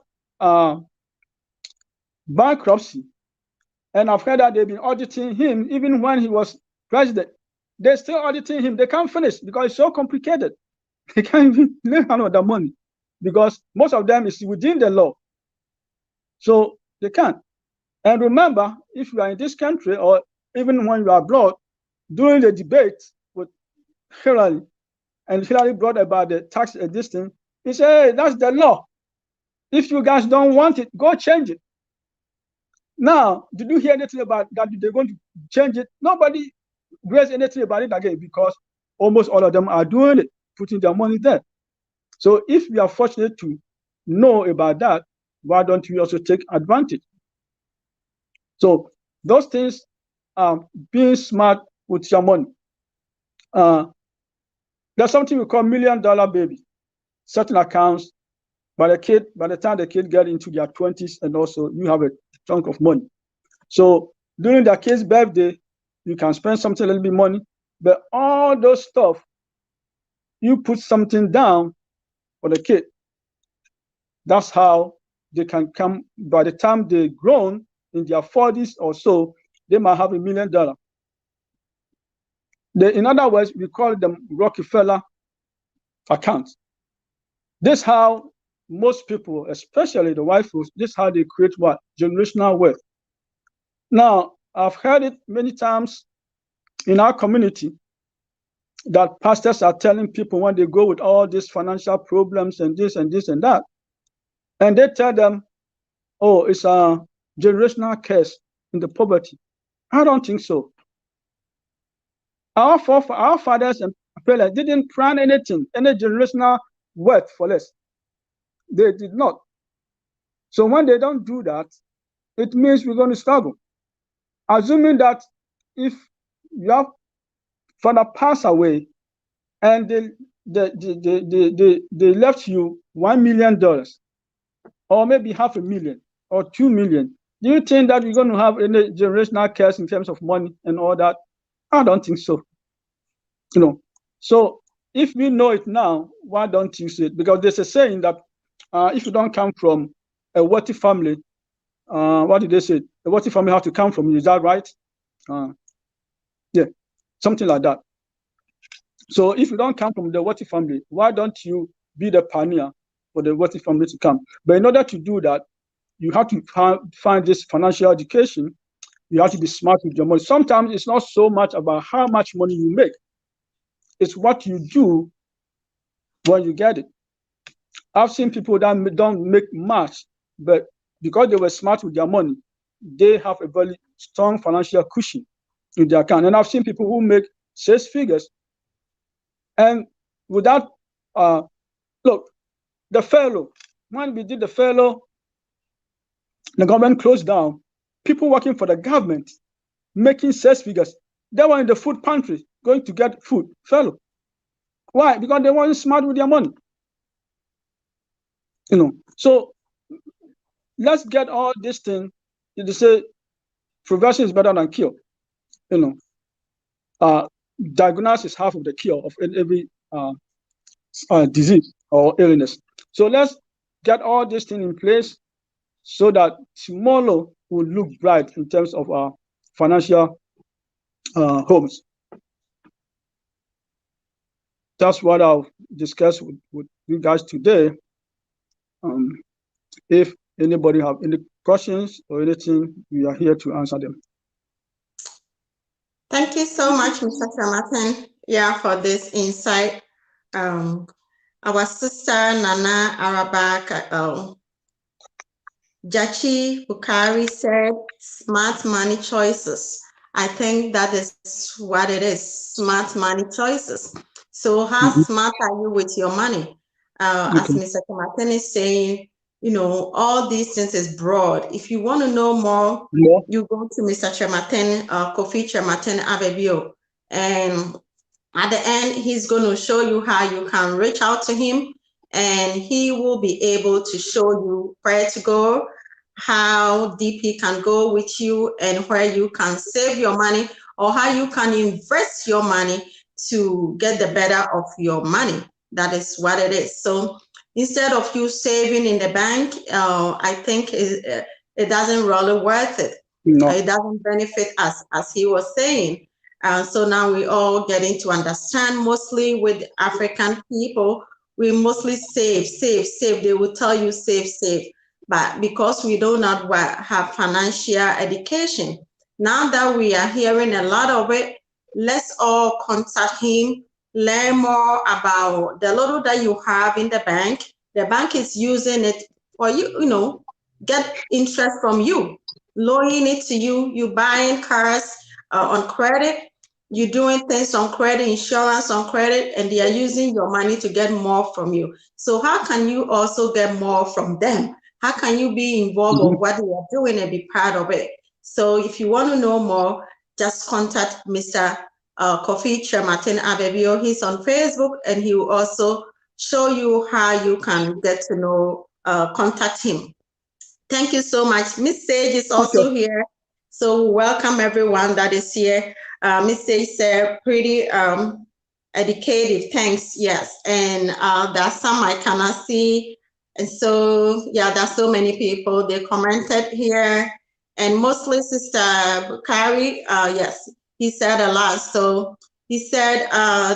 [SPEAKER 3] bankruptcy, and I've heard that they've been auditing him even when he was president. They're still auditing him. They can't finish because it's so complicated. They can't even learn out the money because most of them is within the law. So they can't. And remember, if you are in this country or even when you are abroad, during the debate with Hillary, and Hillary brought about the tax and this thing, he said, hey, that's the law. If you guys don't want it, go change it. Now, did you hear anything about that? They're going to change it? Nobody raised anything about it again because almost all of them are doing it, putting their money there. So if we are fortunate to know about that, why don't we also take advantage? So those things, being smart with your money. There's something we call $1 million baby. Certain accounts, by the time the kid get into their 20s, and also you have a chunk of money. So during the kid's birthday, you can spend something a little bit money, but all those stuff, you put something down for the kid. That's how they can come. By the time they're grown in their 40s or so, they might have $1 million. In other words, we call them Rockefeller accounts. This is how most people, especially the white folks, this is how they create what? Generational wealth. Now, I've heard it many times in our community that pastors are telling people when they go with all these financial problems and this and this and that, and they tell them, oh, it's a generational curse in the poverty. I don't think so. Our fathers and parents didn't plan anything, any generational wealth for us. They did not. So when they don't do that, it means we're going to struggle. Assuming that if your father passed away and they left you $1 million or maybe $500,000 or $2 million, do you think that you're going to have any generational curse in terms of money and all that? I don't think so. So if we know it now, why don't you say it? Because there's a saying that if you don't come from a wealthy family, what did they say? A wealthy family has to come from you. Is that right? Yeah, something like that. So if you don't come from the wealthy family, why don't you be the pioneer for the wealthy family to come? But in order to do that, you have to find this financial education. You have to be smart with your money. Sometimes it's not so much about how much money you make. It's what you do when you get it. I've seen people that don't make much, but because they were smart with their money, they have a very strong financial cushion in their account. And I've seen people who make 6 figures, and without, look, the furlough, when we did the furlough, the government closed down. People working for the government, making 6 figures, they were in the food pantry going to get food, furlough. Why? Because they weren't smart with their money. So let's get all this thing. They say prevention is better than cure. diagnosis is half of the cure of every disease or illness. So let's get all these things in place so that tomorrow will look bright in terms of our financial homes. That's what I'll discuss with you guys today. If anybody have any questions or anything, we are here to answer them.
[SPEAKER 2] Thank you so much, Mr. Martin, for this insight. Our sister Nana Arabak Jachi Bukari said, smart money choices. I think that is what it is, smart money choices. So how smart are you with your money? As Mr. Martin is saying, all these things is broad. If you want to know more, you go to Mr. Chematen, Kofi Chematen Abebio, and at the end, he's going to show you how you can reach out to him, and he will be able to show you where to go, how deep he can go with you, and where you can save your money, or how you can invest your money to get the better of your money. That is what it is. So instead of you saving in the bank, I think it doesn't really worth it. No. It doesn't benefit us, as he was saying. So now we all getting to understand, mostly with African people, we mostly save. They will tell you save. But because we do not have financial education, now that we are hearing a lot of it, let's all contact him, learn more about the little that you have in the bank. The bank is using it for you, get interest from you, loaning it to you, you buying cars on credit, you're doing things on credit, insurance on credit, and they are using your money to get more from you. So how can you also get more from them? How can you be involved in what they are doing and be part of it? So if you want to know more, just contact Mr. Kofi Chematen Abebio. He's on Facebook, and he will also show you how you can get to know, contact him. Thank you so much. Miss Sage is also here. So welcome everyone that is here. Miss Sage said pretty educated, thanks, yes. And there's some I cannot see. And so, there's so many people, they commented here. And mostly Sister Bukari, yes, he said a lot. So he said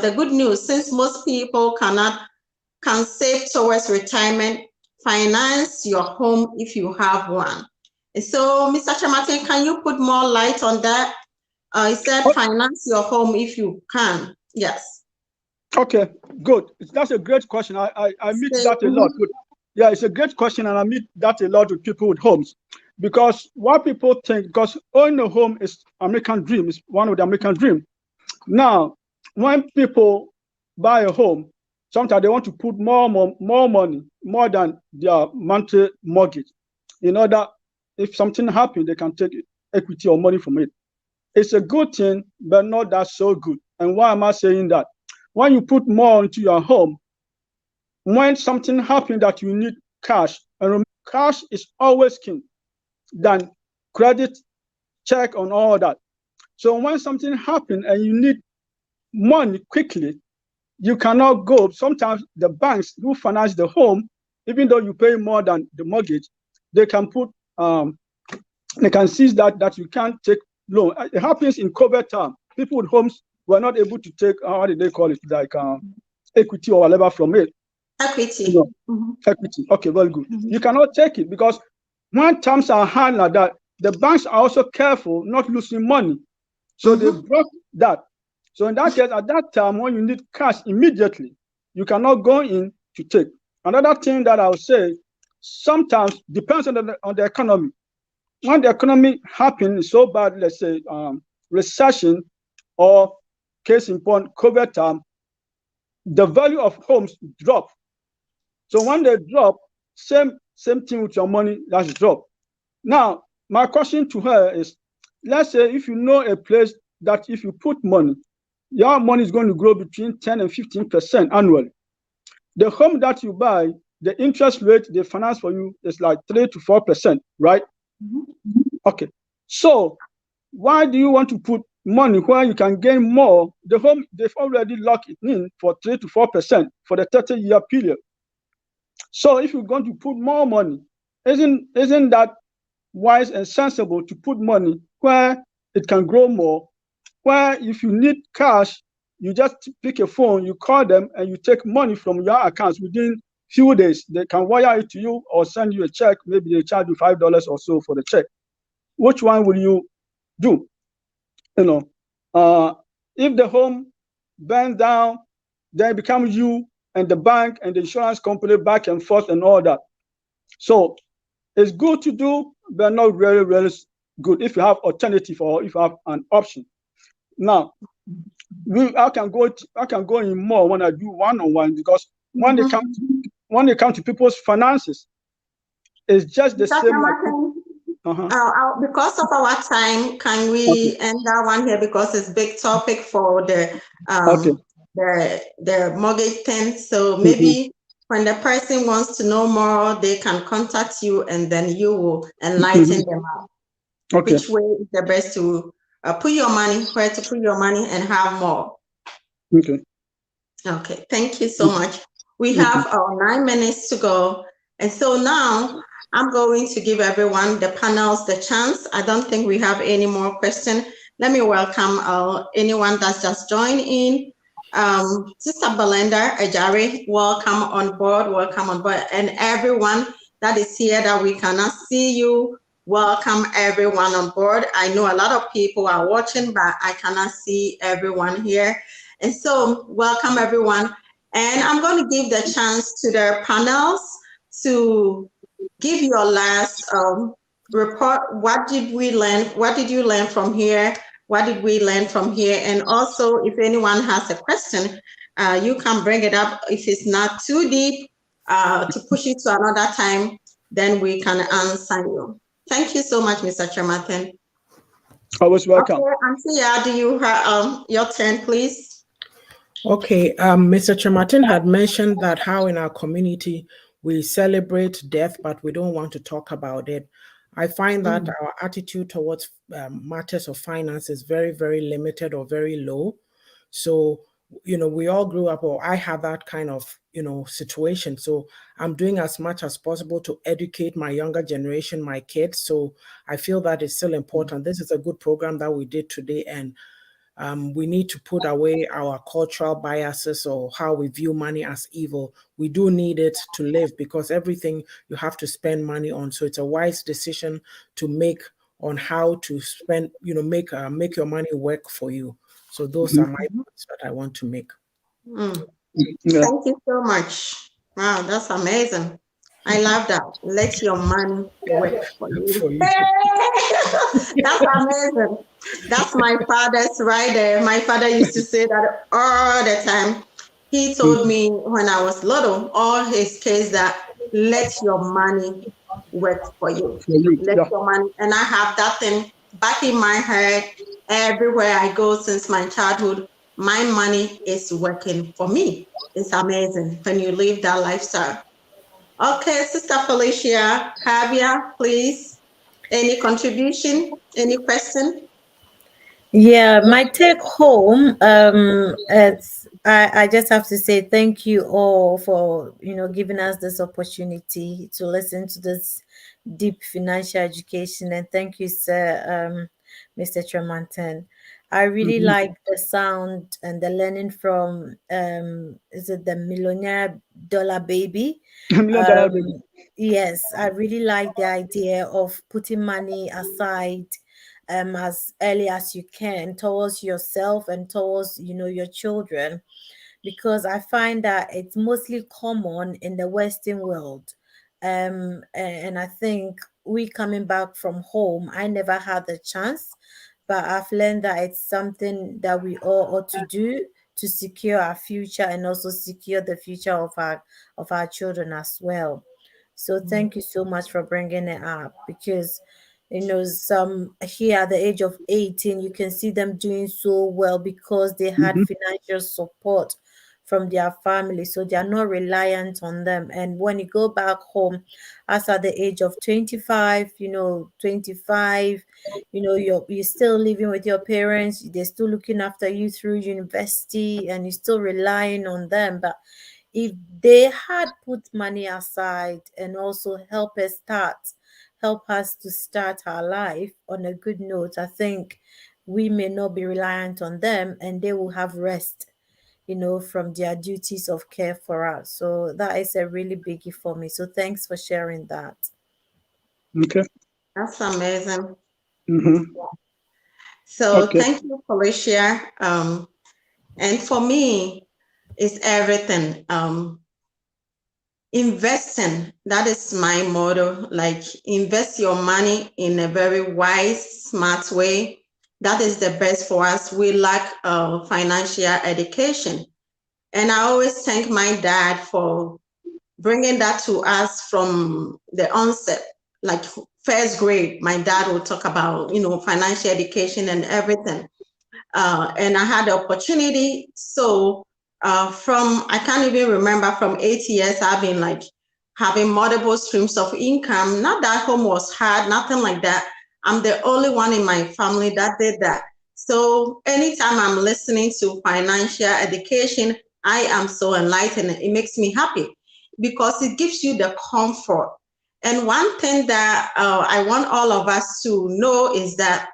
[SPEAKER 2] the good news, since most people can save towards retirement, finance your home if you have one. And so, Mr. Chematen, can you put more light on that? He said finance your home if you can. Yes.
[SPEAKER 3] Okay, good. That's a great question. I meet that a lot. Yeah, it's a great question, and I meet that a lot with people with homes. Because what people think, because owning a home is American dream, is one of the American dream. Now, when people buy a home, sometimes they want to put more money, more than their monthly mortgage, in order, if something happens, they can take equity or money from it. It's a good thing, but not that so good. And why am I saying that? When you put more into your home, when something happens that you need cash, and remember, cash is always king than credit, check, on all that. So when something happens and you need money quickly, you cannot go. Sometimes the banks who finance the home, even though you pay more than the mortgage, they can put, they can seize that you can't take loan. It happens in COVID time. People with homes were not able to take, how did they call it, like equity or whatever from it.
[SPEAKER 2] Equity.
[SPEAKER 3] Equity. Okay, very good. You cannot take it because when times are hard like that, the banks are also careful not losing money. So they broke that. So in that case, at that time, when you need cash immediately, you cannot go in to take. Another thing that I would say, sometimes depends on the economy. When the economy happens so bad, let's say recession, or case in point, COVID time, the value of homes drop. So when they drop, same thing with your money, that's drop. Now, my question to her is, let's say if you know a place that if you put money, your money is going to grow between 10 and 15% annually. The home that you buy, the interest rate they finance for you is like 3 to 4%, right? Okay. So why do you want to put money where you can gain more, they've already locked it in for 3 to 4% for the 30-year period. So if you're going to put more money, isn't that wise and sensible to put money where it can grow more, where if you need cash, you just pick a phone, you call them, and you take money from your accounts within few days. They can wire it to you or send you a check. Maybe they charge you $5 or so for the check. Which one will you do? If the home burns down, then it becomes you and the bank and the insurance company back and forth and all that. So it's good to do, but not really, really good if you have alternative or if you have an option. Now, I can go in more when I do one-on-one, because when they come to people's finances, it's just the same.
[SPEAKER 2] Because of our time, can we end that one here, because it's big topic for the mortgage thing. So maybe when the person wants to know more, they can contact you, and then you will enlighten them out. Which way is the best to put your money, where to put your money and have more. Okay, thank you so much. We have 9 minutes to go. And so now I'm going to give everyone, the panels, the chance. I don't think we have any more questions. Let me welcome anyone that's just joined in. Sister Belinda Ajari, welcome on board, and everyone that is here that we cannot see you, welcome everyone on board. I know a lot of people are watching, but I cannot see everyone here. And so welcome everyone. And I'm going to give the chance to the panels to give your last report. What did we learn? What did you learn from here? What did we learn from here? And also, if anyone has a question, you can bring it up. If it's not too deep, to push it to another time, then we can answer you. Thank you so much, Mr. Chairman.
[SPEAKER 3] Always welcome.
[SPEAKER 2] Okay, Anthea, do you have your turn, please?
[SPEAKER 1] Okay, Mr. Chairman had mentioned that how in our community we celebrate death, but we don't want to talk about it. I find that our attitude towards matters of finance is very, very limited or very low. So, we all grew up, or I had that kind of, situation. So I'm doing as much as possible to educate my younger generation, my kids. So I feel that it's still important. This is a good program that we did today, and we need to put away our cultural biases or how we view money as evil. We do need it to live, because everything you have to spend money on. So it's a wise decision to make on how to spend, make your money work for you. So those are my points that I want to make.
[SPEAKER 2] Thank you so much. Wow, that's amazing. I love that. Let your money work for you. That's amazing. That's my father's right there. My father used to say that all the time. He told me when I was little, all his kids, that let your money work for you. Let your money. And I have that thing back in my head everywhere I go since my childhood. My money is working for me. It's amazing when you live that lifestyle. Okay, Sister Felicia, Javier, please. Any contribution? Any question?
[SPEAKER 4] Yeah, my take home, I just have to say thank you all for giving us this opportunity to listen to this deep financial education, and thank you, sir, Mr. Tremonton. I really like the sound and the learning from is it the Millionaire Dollar Baby? Yes, I really like the idea of putting money aside as early as you can towards yourself and towards your children, because I find that it's mostly common in the Western world. And I think we coming back from home, I never had the chance, but I've learned that it's something that we all ought to do to secure our future and also secure the future of our children as well. So thank you so much for bringing it up, because some here at the age of 18, you can see them doing so well because they had financial support from their family, so they are not reliant on them. And when you go back home, as at the age of 25, 25, you're still living with your parents, they're still looking after you through university, and you're still relying on them. But if they had put money aside and also help us to start our life on a good note, I think we may not be reliant on them, and they will have rest, from their duties of care for us. So that is a really biggie for me. So thanks for sharing that.
[SPEAKER 3] Okay.
[SPEAKER 2] That's amazing.
[SPEAKER 3] Mm-hmm.
[SPEAKER 2] So
[SPEAKER 3] Okay.
[SPEAKER 2] thank you, Felicia. And for me, it's everything. Investing, that is my motto. Like, invest your money in a very wise, smart way. That is the best for us. We lack financial education. And I always thank my dad for bringing that to us from the onset. Like first grade, my dad would talk about, financial education and everything. And I had the opportunity. So I can't even remember, from 8 years, I've been like having multiple streams of income. Not that home was hard, nothing like that. I'm the only one in my family that did that. So anytime I'm listening to financial education, I am so enlightened. It makes me happy because it gives you the comfort. And one thing that I want all of us to know is that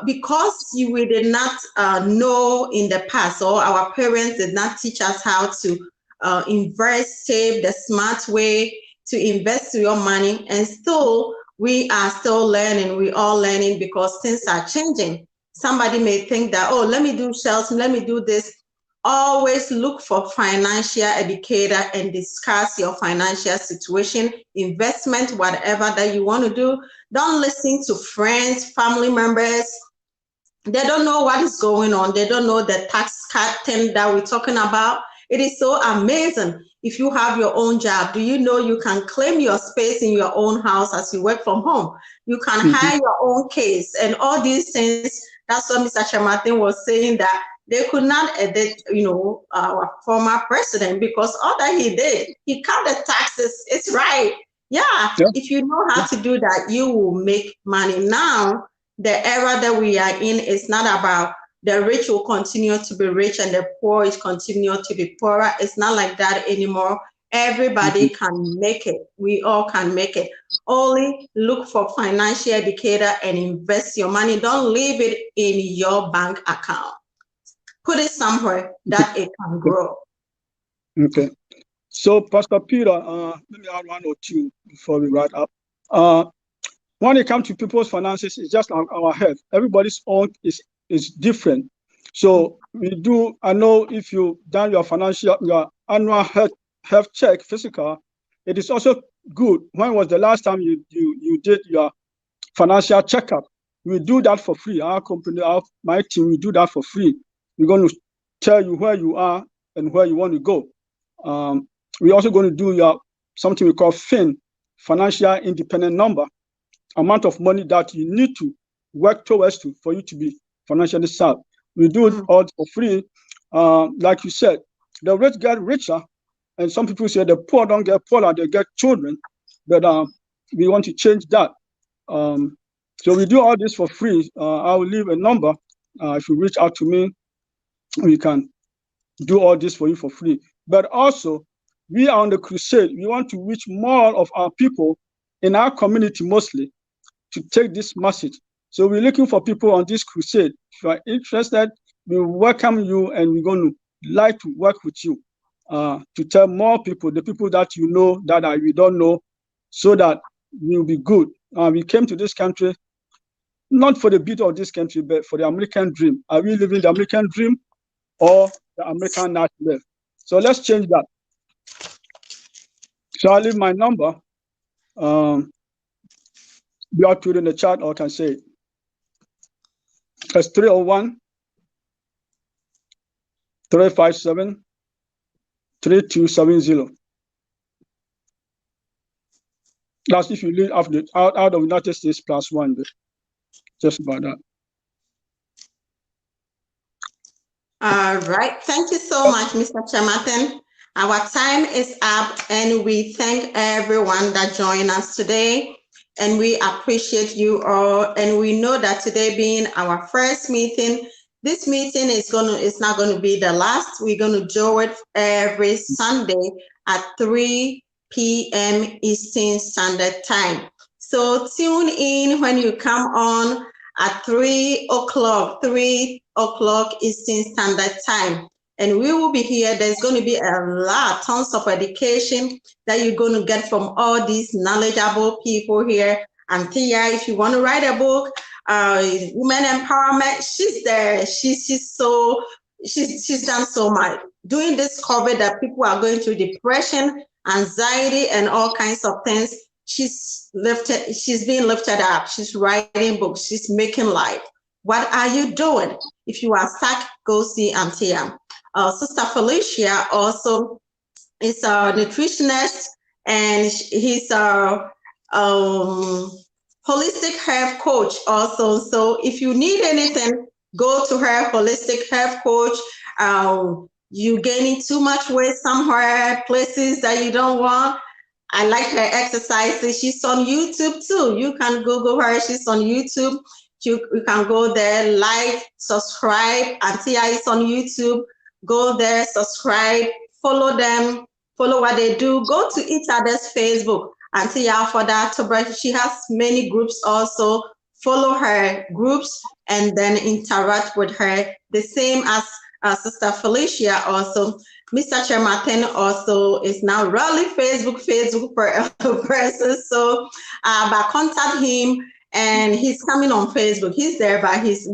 [SPEAKER 2] because we did not know in the past, or our parents did not teach us how to invest, save the smart way to invest your money, and still we are still learning. We all learning because things are changing. Somebody may think that, oh, let me do sales, let me do this. Always look for financial educator and discuss your financial situation, investment, whatever that you want to do. Don't listen to friends, family members. They don't know what is going on. They don't know the tax cut thing that we're talking about. It is so amazing. If you have your own job, do you know you can claim your space in your own house as you work from home? You can hire your own case and all these things. That's what Mr. Chematin was saying, that they could not edit, our former president, because all that he did, he cut the taxes. It's right. Yeah. If you know how to do that, you will make money. Now, the era that we are in is not about the rich will continue to be rich and the poor is continue to be poorer. It's not like that anymore. Everybody can make it. We all can make it. Only look for financial educator and invest your money. Don't leave it in your bank account. Put it somewhere that it can grow.
[SPEAKER 3] Okay. So, Pastor Peter, let me add one or two before we wrap up. When it comes to people's finances, it's just our health. Everybody's own is different. So I know if you done your annual health check, physical, it is also good. When was the last time you did your financial checkup? We do that for free. Our company, my team, we do that for free. We're going to tell you where you are and where you want to go. We're also going to do something we call FIN, financial independent number, amount of money that you need to work towards for you to be financially sound. We do it all for free. Like you said, the rich get richer, and some people say the poor don't get poorer, they get children. But we want to change that. So we do all this for free. I will leave a number. If you reach out to me, we can do all this for you for free. But also, we are on the crusade. We want to reach more of our people in our community mostly to take this message. So we're looking for people on this crusade. If you are interested, we welcome you, and we're going to like to work with you to tell more people, the people that you know that we don't know, so that we'll be good. We came to this country not for the beauty of this country, but for the American dream. Are we living the American dream or the American nightmare? So let's change that. So I'll leave my number. You have to put in the chat, or I can say it. It's 301 357 3270. That's if you live out of the United States +1, but just about that.
[SPEAKER 2] All right. Thank you so much, Mr. Chairman. Our time is up, and we thank everyone that joined us today. And we appreciate you all. And we know that today being our first meeting, this meeting is not going to be the last. We're going to do it every Sunday at 3 p.m. Eastern Standard Time. So tune in when you come on at 3 o'clock Eastern Standard Time. And we will be here. There's going to be tons of education that you're going to get from all these knowledgeable people here. And Tia, if you want to write a book, women empowerment, she's there. She's done so much. During this COVID that people are going through depression, anxiety, and all kinds of things, she's being lifted up. She's writing books. She's making life. What are you doing? If you are stuck, go see Antia. Sister Felicia also is a nutritionist, and he's a holistic health coach also. So if you need anything, go to her, holistic health coach. You gaining too much weight somewhere, places that you don't want. I like her exercises. She's on YouTube too. You can Google her. She's on YouTube. You can go there, like, subscribe. Antia is on YouTube. Go there, subscribe, follow them, follow what they do. Go to each other's Facebook. Antia for that. She has many groups also. Follow her groups and then interact with her. The same as Sister Felicia also. Mr. Chairman also is now really Facebook person. So, but contact him, and he's coming on Facebook. He's there, but he's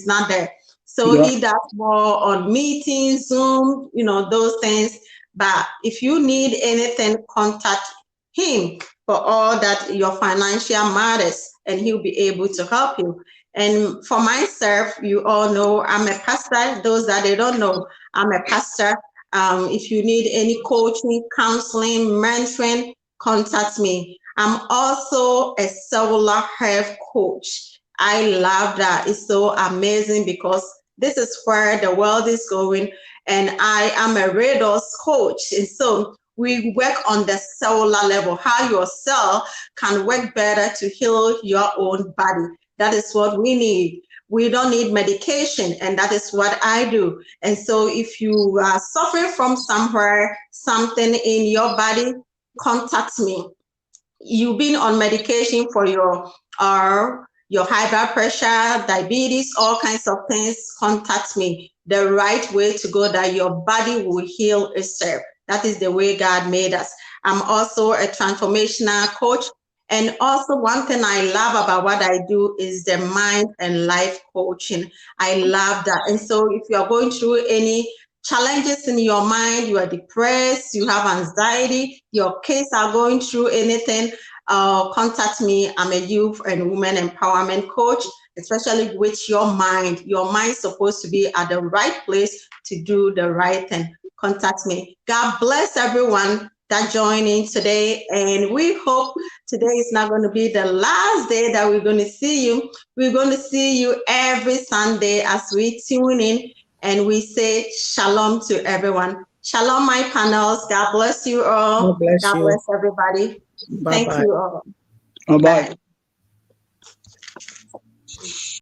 [SPEAKER 2] not there. So he does more on meetings, Zoom, those things. But if you need anything, contact him for all that your financial matters, and he'll be able to help you. And for myself, you all know I'm a pastor. Those that they don't know, I'm a pastor. If you need any coaching, counseling, mentoring, contact me. I'm also a cellular health coach. I love that. It's so amazing because this is where the world is going. And I am a redox coach. And so we work on the cellular level, how your cell can work better to heal your own body. That is what we need. We don't need medication, and that is what I do. And so if you are suffering from something in your body, contact me. You've been on medication for your high blood pressure, diabetes, all kinds of things, contact me. The right way to go, that your body will heal itself. That is the way God made us. I'm also a transformational coach. And also one thing I love about what I do is the mind and life coaching. I love that. And so if you are going through any challenges in your mind, you are depressed, you have anxiety, your kids are going through anything, contact me. I'm a youth and women empowerment coach, especially with your mind. Your mind's supposed to be at the right place to do the right thing. Contact me. God bless everyone that joined in today, and we hope today is not going to be the last day that we're going to see you. We're going to see you every Sunday as we tune in, and we say shalom to everyone. Shalom, my panels. God bless you all.
[SPEAKER 1] God bless you.
[SPEAKER 2] Bless everybody.
[SPEAKER 1] Bye-bye.
[SPEAKER 2] Thank you all.
[SPEAKER 3] Bye.